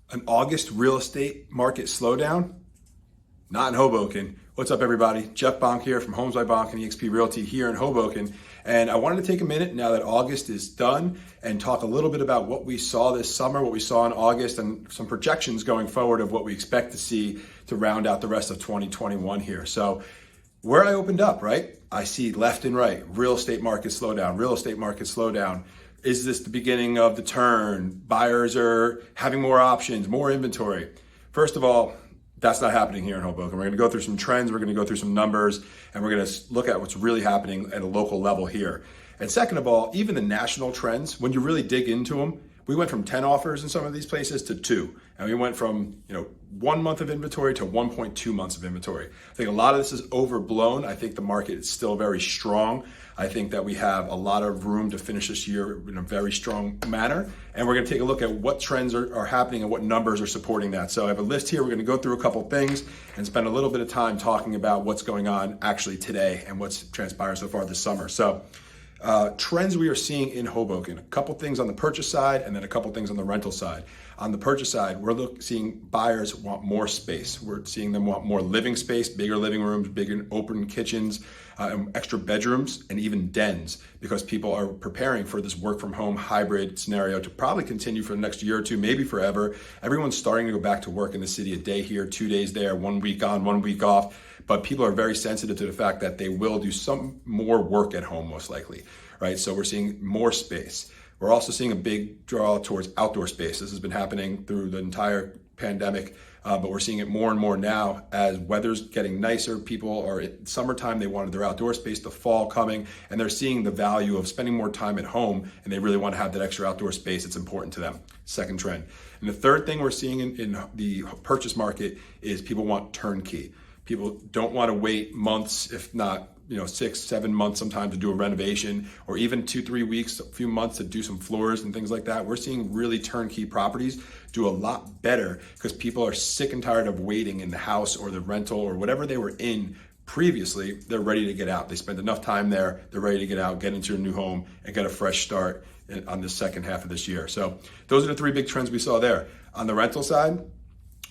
An August real estate market slowdown? Not in Hoboken. What's up, everybody? Jeff Bonk here from Homes by Bonk and eXp Realty here in Hoboken. And I wanted to take a minute now that August is done and talk a little bit about what we saw this summer, what we saw in August, and some projections going forward of what we expect to see to round out the rest of 2021 here. So where I opened up, right? I see left and right, real estate market slowdown, real estate market slowdown. Is this the beginning of the turn? Buyers are having more options, more inventory. First of all, that's not happening here in Hoboken. We're going to go through some trends, we're going to go through some numbers, and we're going to look at what's really happening at a local level here. And second of all, even the national trends, when you really dig into them, we went from 10 offers in some of these places to 2. And we went from 1 month of inventory to 1.2 months of inventory. I think a lot of this is overblown. I think the market is still very strong. I think that we have a lot of room to finish this year in a very strong manner. And we're going to take a look at what trends are happening and what numbers are supporting that. So I have a list here. We're going to go through a couple things and spend a little bit of time talking about what's going on actually today and what's transpired so far this summer. So trends we are seeing in Hoboken, a couple things on the purchase side and then a couple things on the rental side. On the purchase side, we're seeing buyers want more space. We're seeing them want more living space, bigger living rooms, bigger open kitchens, extra bedrooms, and even dens, because people are preparing for this work from home hybrid scenario to probably continue for the next year or two, maybe forever. Everyone's starting to go back to work in the city, a day here, 2 days there, 1 week on, 1 week off. But people are very sensitive to the fact that they will do some more work at home, most likely, right? So we're seeing more space. We're also seeing a big draw towards outdoor space. This has been happening through the entire pandemic, but we're seeing it more and more now as weather's getting nicer. People are in summertime, they wanted their outdoor space, the fall coming, and they're seeing the value of spending more time at home, and they really want to have that extra outdoor space. It's important to them. Second trend. And the third thing we're seeing in the purchase market is people want turnkey. People don't want to wait months, if not 6, 7 months sometimes to do a renovation, or even 2-3 weeks, a few months to do some floors and things like that. We're seeing really turnkey properties do a lot better because people are sick and tired of waiting in the house or the rental or whatever they were in previously. They're ready to get out. They spent enough time there. They're ready to get out, get into a new home, and get a fresh start on the second half of this year. So those are the 3 big trends we saw there. On the rental side,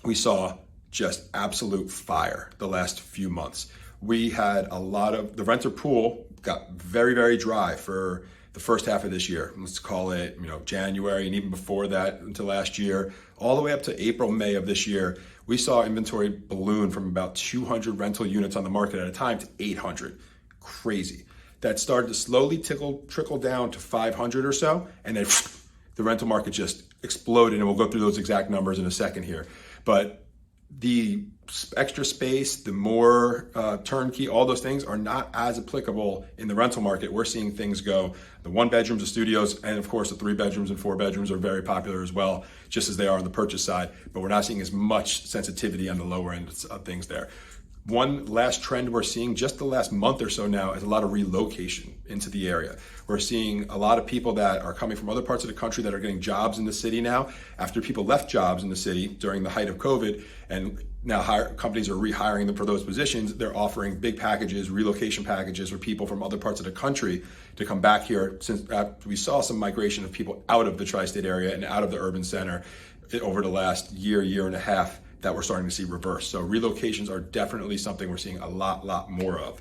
we saw just absolute fire the last few months. We had a lot of, the renter pool got very, very dry for the first half of this year. Let's call it, January, and even before that into last year, all the way up to April, May of this year. We saw inventory balloon from about 200 rental units on the market at a time to 800. Crazy. That started to slowly trickle down to 500 or so, and then the rental market just exploded, and we'll go through those exact numbers in a second here. But the extra space, the more turnkey, all those things are not as applicable in the rental market. We're seeing things go, the 1 bedrooms, the studios, and of course the 3 bedrooms and 4 bedrooms are very popular as well, just as they are on the purchase side, but we're not seeing as much sensitivity on the lower end of things there. One last trend we're seeing just the last month or so now is a lot of relocation into the area. We're seeing a lot of people that are coming from other parts of the country that are getting jobs in the city now after people left jobs in the city during the height of COVID, and now companies are rehiring them for those positions. They're offering big packages, relocation packages for people from other parts of the country to come back here, since we saw some migration of people out of the tri-state area and out of the urban center over the last year and a half that we're starting to see reverse. So relocations are definitely something we're seeing a lot more of.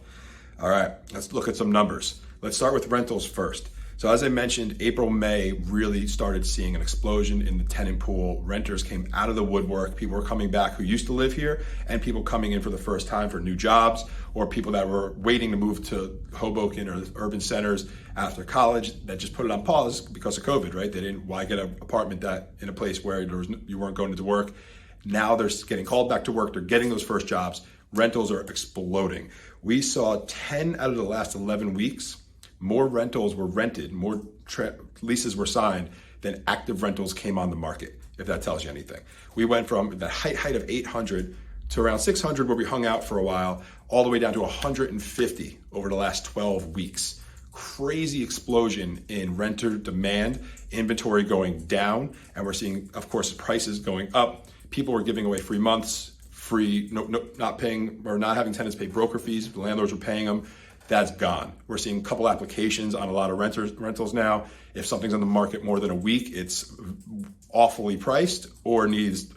All right, let's look at some numbers. Let's start with rentals first. So as I mentioned, April, May really started seeing an explosion in the tenant pool. Renters came out of the woodwork. People were coming back who used to live here, and people coming in for the first time for new jobs, or people that were waiting to move to Hoboken or urban centers after college that just put it on pause because of COVID, right? They didn't, why get an apartment that in a place where you weren't going to work? Now they're getting called back to work. They're getting those first jobs. Rentals are exploding. We saw 10 out of the last 11 weeks, more rentals were rented, more leases were signed than active rentals came on the market, if that tells you anything. We went from the height of 800 to around 600 where we hung out for a while, all the way down to 150 over the last 12 weeks. Crazy explosion in renter demand, inventory going down, and we're seeing, of course, prices going up. People were giving away free months, not paying or not having tenants pay broker fees. The landlords were paying them. that's gone. We're seeing a couple applications on a lot of rentals now. If something's on the market more than a week, it's awfully priced or needs,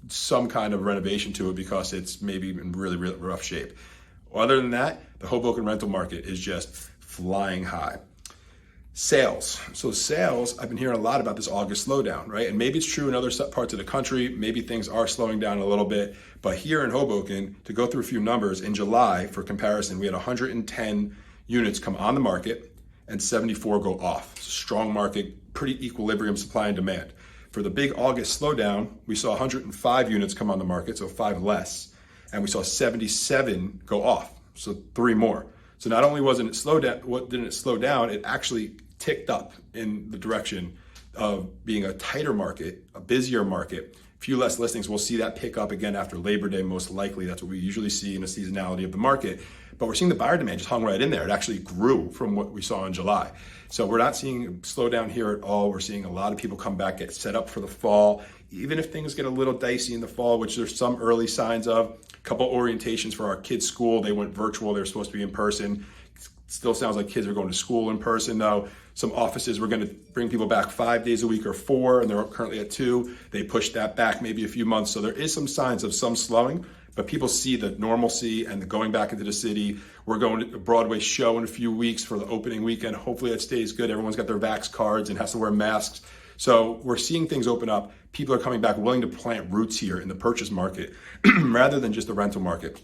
some kind of renovation to it because it's maybe in really, really rough shape. Other than that, the Hoboken rental market is just flying high. Sales. So sales, I've been hearing a lot about this August slowdown, right? And maybe it's true in other parts of the country. Maybe things are slowing down a little bit. But here in Hoboken, to go through a few numbers, in July, for comparison, we had 110 units come on the market and 74 go off. It's a strong market, pretty equilibrium supply and demand. For the big August slowdown, we saw 105 units come on the market, so 5 less. And we saw 77 go off, so 3 more. So not only didn't it slow down, it actually ticked up in the direction of being a tighter market, a busier market, few less listings. We'll see that pick up again after Labor Day, most likely. That's what we usually see in the seasonality of the market. But we're seeing the buyer demand just hung right in there. It actually grew from what we saw in July. So we're not seeing a slowdown here at all. We're seeing a lot of people come back, get set up for the fall. Even if things get a little dicey in the fall, which there's some early signs of. A couple orientations for our kids' school. They went virtual. They were supposed to be in person. Still sounds like kids are going to school in person though. Some offices were going to bring people back 5 days a week or 4, and they're currently at 2. They pushed that back maybe a few months. So there is some signs of some slowing, but people see the normalcy and the going back into the city. We're going to a Broadway show in a few weeks for the opening weekend. Hopefully it stays good. Everyone's got their vax cards and has to wear masks. So we're seeing things open up. People are coming back willing to plant roots here in the purchase market rather than just the rental market.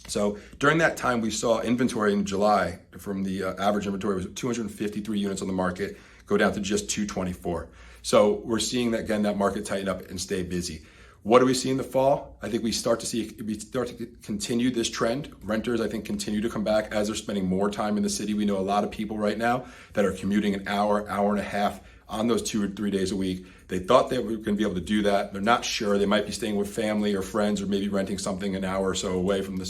So during that time, we saw inventory in July from the average inventory was 253 units on the market, go down to just 224. So we're seeing that, again, that market tighten up and stay busy. What do we see in the fall? I think we start to continue this trend. Renters, I think, continue to come back as they're spending more time in the city. We know a lot of people right now that are commuting an hour, hour and a half on those 2 or 3 days a week. They thought they were going to be able to do that. They're not sure. They might be staying with family or friends or maybe renting something an hour or so away from the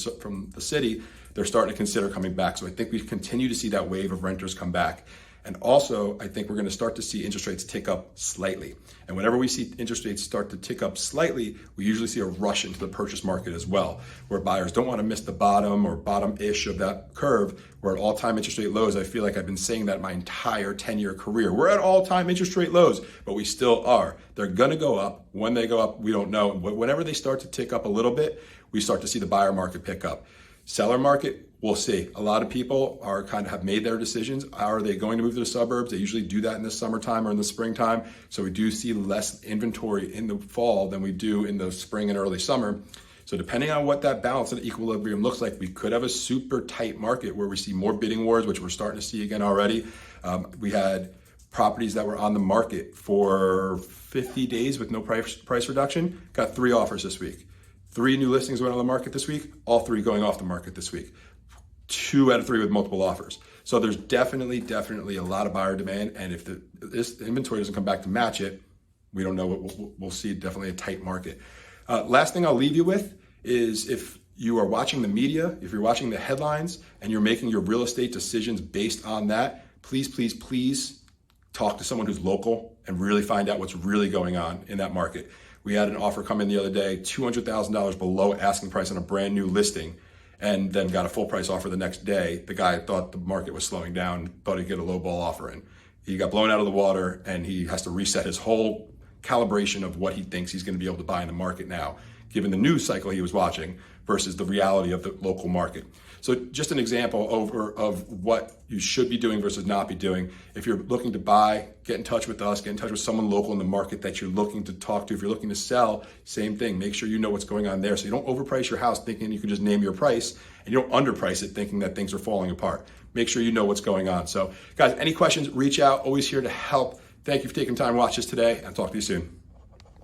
city. They're starting to consider coming back. So I think we continue to see that wave of renters come back. And also, I think we're going to start to see interest rates tick up slightly. And whenever we see interest rates start to tick up slightly, we usually see a rush into the purchase market as well, where buyers don't want to miss the bottom or bottom-ish of that curve. We're at all-time interest rate lows. I feel like I've been saying that my entire 10-year career. We're at all-time interest rate lows, but we still are. They're going to go up. When they go up, we don't know. But whenever they start to tick up a little bit, we start to see the buyer market pick up. Seller market, we'll see. A lot of people have made their decisions. Are they going to move to the suburbs? They usually do that in the summertime or in the springtime. So we do see less inventory in the fall than we do in the spring and early summer. So depending on what that balance and equilibrium looks like, we could have a super tight market where we see more bidding wars, which we're starting to see again already. We had properties that were on the market for 50 days with no price reduction, got 3 offers this week. 3 new listings went on the market this week, all 3 going off the market this week. 2 out of 3 with multiple offers. So there's definitely a lot of buyer demand. And if this inventory doesn't come back to match it, we don't know what we'll see. Definitely a tight market. Last thing I'll leave you with is if you are watching the media, if you're watching the headlines and you're making your real estate decisions based on that, please talk to someone who's local and really find out what's really going on in that market. We had an offer come in the other day, $200,000 below asking price on a brand new listing, and then got a full price offer the next day. The guy thought the market was slowing down, thought he'd get a low ball offer in. He got blown out of the water, and he has to reset his whole calibration of what he thinks he's going to be able to buy in the market now, given the news cycle he was watching versus the reality of the local market. So just an example of what you should be doing versus not be doing. If you're looking to buy, get in touch with us, get in touch with someone local in the market that you're looking to talk to. If you're looking to sell, same thing. Make sure you know what's going on there so you don't overprice your house thinking you can just name your price, and you don't underprice it thinking that things are falling apart. Make sure you know what's going on. So guys, any questions, reach out. Always here to help. Thank you for taking time to watch this today, and talk to you soon.